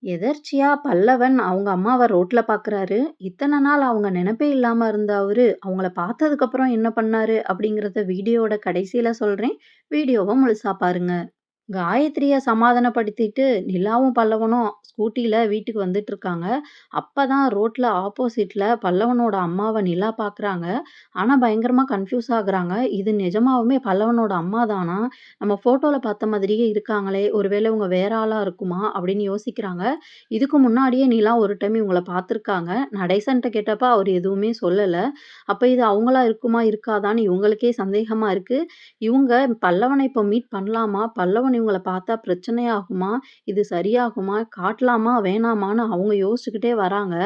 எதர்ச்சியா பல்லவன் அவங்க அம்மாவ ரோட்ல பார்க்குறாரு. இத்தன நாள் அவங்க நெனப்பே இல்லாம இருந்த அவரு, அவங்கள பார்த்ததுக்கப்புறம் என்ன பண்ணாரு? அப்படிங்கிறத வீடியோவோட கடைசியில சொல்றேன். வீடியோவ முழுசா பாருங்க. காயத்ரிய சமாதானப்படுத்திட்டு நிலாவும் பல்லவனும் ஸ்கூட்டில வீட்டுக்கு வந்துட்டுருக்காங்க. அப்பதான் ரோட்ல ஆப்போசிட்ல பல்லவனோட அம்மாவ நிலா பார்க்குறாங்க. ஆனா பயங்கரமா கன்ஃப்யூஸ் ஆகுறாங்க. இது நிஜமாவுமே பல்லவனோட அம்மா தானா? நம்ம ஃபோட்டோல பார்த்த மாதிரியே இருக்காங்களே! ஒருவேளை இவங்க வேற ஆளா இருக்குமா? அப்படின்னு யோசிக்கிறாங்க. இதுக்கு முன்னாடியே நிலா ஒரு டைம் இவங்கள பார்த்துருக்காங்க. நடேசன்ட்ட கேட்டப்ப அவரு எதுவுமே சொல்லல. அப்ப இது அவங்களா இருக்குமா? இருக்காதான்னு இவங்களுக்கே சந்தேகமா இருக்கு. இவுங்க பல்லவன இப்ப மீட் பண்ணலாமா? பல்லவன் இவங்கள பார்த்தா பிரச்சனையாகுமா? இது சரியாகுமா? காட்டலாமா? வேணாமான்னு அவங்க யோசிச்சுக்கிட்டே வராங்க.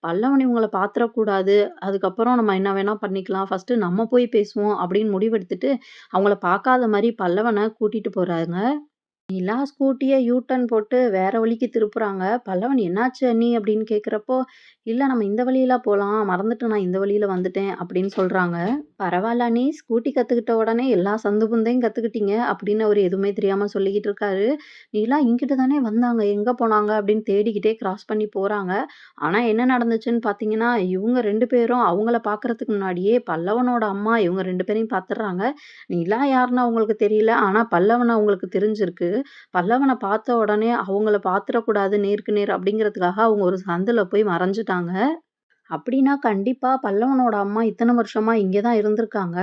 பல்லவன் இவங்கள பாத்துறக்கூடாது. அதுக்கப்புறம் நம்ம என்ன வேணா பண்ணிக்கலாம். ஃபர்ஸ்ட்டு நம்ம போய் பேசுவோம் அப்படின்னு முடிவெடுத்துட்டு, அவங்கள பார்க்காத மாரி பல்லவன கூட்டிட்டு போறாங்க. நிலா ஸ்கூட்டிய யூ டர்ன் போட்டு வேற வழிக்கு திருப்புறாங்க. பல்லவன் "என்னாச்சு அண்ணி?" அப்படின்னு கேட்கிறப்போ, "இல்ல நம்ம இந்த வழியில போலாம். மறந்துட்டு நான் இந்த வழியில வந்துட்டேன்" அப்படின்னு சொல்றாங்க. "பரவால்ல அண்ணி, ஸ்கூட்டி கத்துக்கிட்ட உடனே எல்லா சந்து புந்தையும் கத்துக்கிட்டீங்க" அப்படின்னு அவரு எதுவுமே தெரியாம சொல்லிக்கிட்டு இருக்காரு. நிலா "இங்கிட்டு தானே வந்தாங்க. எங்க போனாங்க?" அப்படின்னு தேடிக்கிட்டே கிராஸ் பண்ணி போறாங்க. ஆனா என்ன நடந்துச்சுன்னு பார்த்தீங்கன்னா, இவங்க 2 பேரும் அவங்கள பார்க்கறதுக்கு முன்னாடியே பல்லவனோட அம்மா இவங்க 2 பேரையும் பார்த்துடுறாங்க. நிலா யாருன்னு அவங்களுக்கு தெரியல. ஆனா பல்லவன அவங்களுக்கு தெரிஞ்சிருக்கு. பல்லவன பார்த்த உடனே அவங்கள பார்த்துறக்கூடாது நேருக்கு நேர் அப்படிங்கிறதுக்காக அவங்க ஒரு சந்துல போய் மறைஞ்சுட்டாங்க. அப்படின்னா கண்டிப்பா பல்லவனோட அம்மா இத்தன வருஷமா இங்க தான் இருந்திருக்காங்க.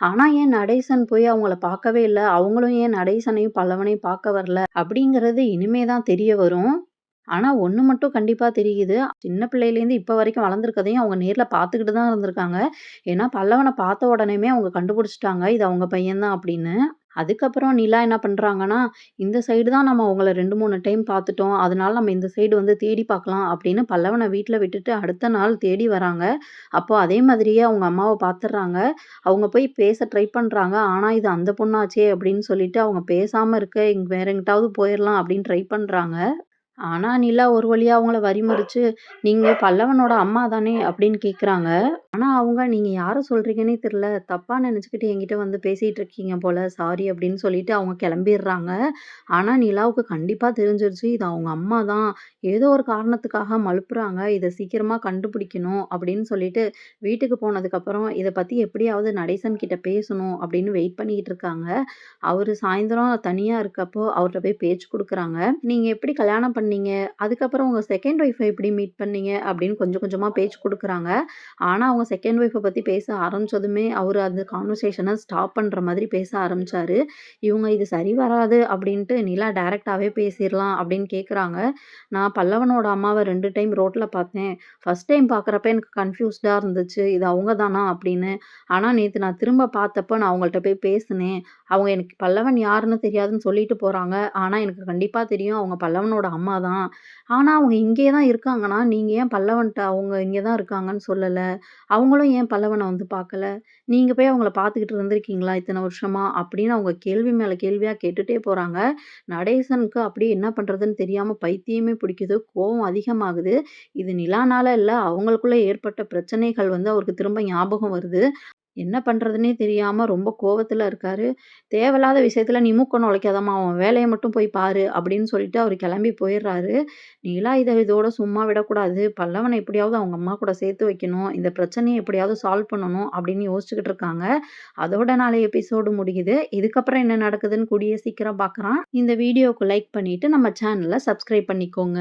ஆனா ஏன் நடேசன் போய் அவங்கள பார்க்கவே இல்ல? அவங்களும் ஏன் நடேசனையும், பல்லவனையும் பார்க்க வரல? அப்படிங்கிறது இனிமே தான் தெரிய வரும். ஆனா ஒண்ணு மட்டும் கண்டிப்பா தெரியுது. சின்ன பிள்ளையிலேருந்து இப்ப வரைக்கும் வளர்ந்துருக்கதையும் அவங்க நேர்ல பார்த்துக்கிட்டு தான் இருந்திருக்காங்க. ஏன்னா பல்லவன பார்த்த உடனேயுமே அவங்க கண்டுபிடிச்சுட்டாங்க. இது அவங்க பையன் தான் அப்படின்னு. அதுக்கப்புறம் நிலா என்ன பண்றாங்கன்னா, இந்த சைடு தான் நம்ம உங்கள 2, 3 டைம் பார்த்துட்டோம். அதனால நம்ம இந்த சைடு வந்து தேடி பார்க்கலாம் அப்படின்னு பல்லவன வீட்ல விட்டுட்டு அடுத்த நாள் தேடி வராங்க. அப்போ அதே மாதிரியே அவங்க அம்மாவ பார்த்துடுறாங்க. அவங்க போய் பேச ட்ரை பண்றாங்க. ஆனா இது அந்த பொண்ணாச்சே அப்படின்னு சொல்லிட்டு அவங்க பேசாம இருக்க வேற எங்கிட்டாவது போயிரலாம் அப்படின்னு ட்ரை பண்றாங்க. ஆனா நிலா ஒரு வழியா அவங்கள வழிமறிச்சு, "நீங்க பல்லவனோட அம்மா தானே?" அப்படின்னு கேட்குறாங்க. ஆனா அவங்க, "நீங்க யார சொல்றீங்கன்னே தெரியல. தப்பா நெனச்சுக்கிட்டு என்கிட்ட வந்து பேசிட்டு இருக்கீங்க போல. சாரி" அப்படின்னு சொல்லிட்டு அவங்க கெளம்பிர்றாங்க. ஆனா நிலாவுக்கு கண்டிப்பா தெரிஞ்சிருச்சு, இது அவங்க அம்மா தான். ஏதோ ஒரு காரணத்துக்காக மழுப்புறாங்க. இத சீக்கிரமா கண்டுபிடிக்கணும் அப்படின்னு சொல்லிட்டு, வீட்டுக்கு போனதுக்கப்புறம் இத பத்தி எப்படியாவது நடேசன் கிட்ட பேசணும் அப்படின்னு வெயிட் பண்ணிக்கிட்டு இருக்காங்க. அவரு சாயந்தரம் தனியா இருக்கப்போ அவர்ட்ட போய் பேச்சு குடுக்குறாங்க. "நீங்க எப்படி கல்யாணம் பண்ணீங்க? அதுக்கப்புறம் உங்க செகண்ட் ஒய்ஃப எப்படி மீட் பண்ணீங்க?" அப்படின்னு கொஞ்சம் கொஞ்சமா பேச்சு குடுக்குறாங்க. ஆனா அவங்க செகண்ட் ஒய்ஃப பத்தி பேச ஆரம்பிச்சதுமே, அவரு அந்த கான்வர்சேஷன ஸ்டாப் பண்ற மாதிரி பேச ஆரம்பிச்சாரு. இவங்க இது சரி வராது அப்படின்ட்டு நிலா டைரக்ட்டாவே பேசிறலாம் அப்படின்னு கேட்குறாங்க. "நான் பல்லவனோட அம்மாவ 2 டைம் ரோட்ல பார்த்தேன். ஃபர்ஸ்ட் டைம் பார்க்குறப்ப எனக்கு கன்ஃப்யூஸ்டா இருந்துச்சு. இது அவங்க தானா அப்படின்னு. ஆனா நேத்து நான் திரும்ப பார்த்தப்ப நான் அவங்கள்ட்ட போய் பேசினேன். அவங்க எனக்கு பல்லவன் யாருன்னு தெரியாதுன்னு சொல்லிட்டு போறாங்க. ஆனா எனக்கு கண்டிப்பா தெரியும் அவங்க பல்லவனோட அம்மா தான். ஆனா அவங்க இங்கேயே தான் இருக்காங்கன்னா, நீங்க ஏன் பல்லவன்ட்ட அவங்க இங்க தான் இருக்காங்கன்னு சொல்லல? அவங்களும் ஏன் பல்லவன வந்து பார்க்கல? நீங்க போய் அவங்கள பார்த்துக்கிட்டு இருந்திருக்கீங்களா இத்தன வருஷமா? அப்படின்னு அவங்க கேள்வி மேல கேள்வியா கேட்டுட்டே போறாங்க. நடேசனுக்கு அப்படியே என்ன பண்றதுன்னு தெரியாம பைத்தியமே பிடிக்குது. கோவம் அதிகமாகுது. இது நிலானால இல்ல, அவங்களுக்குள்ள ஏற்பட்ட பிரச்சனைகள் வந்து அவருக்கு திரும்ப ஞாபகம் வருது. என்ன பண்றதுன்னே தெரியாம ரொம்ப கோவத்துல இருக்காரு. தேவையில்லாத விஷயத்துல "நீ மூக்க நுழைக்காதம்மா, உன் வேலைய மட்டும் போய் பாரு" அப்படின்னு சொல்லிட்டு அவரு கிளம்பி போயிர்றாரு. நிலா இதோட சும்மா விடக்கூடாது. பல்லவன எப்படியாவது அவங்க அம்மா கூட சேர்த்து வைக்கணும். இந்த பிரச்சனைய எப்படியாவது சால்வ் பண்ணணும் அப்படின்னு யோசிச்சுக்கிட்டு இருக்காங்க. அதோட நாளைய எபிசோடு முடியுது. இதுக்கப்புறம் என்ன நடக்குதுன்னு கூடிய சீக்கிரம் பார்க்கலாம். இந்த வீடியோக்கு லைக் பண்ணிட்டு நம்ம சேனல சப்ஸ்கிரைப் பண்ணிக்கோங்க.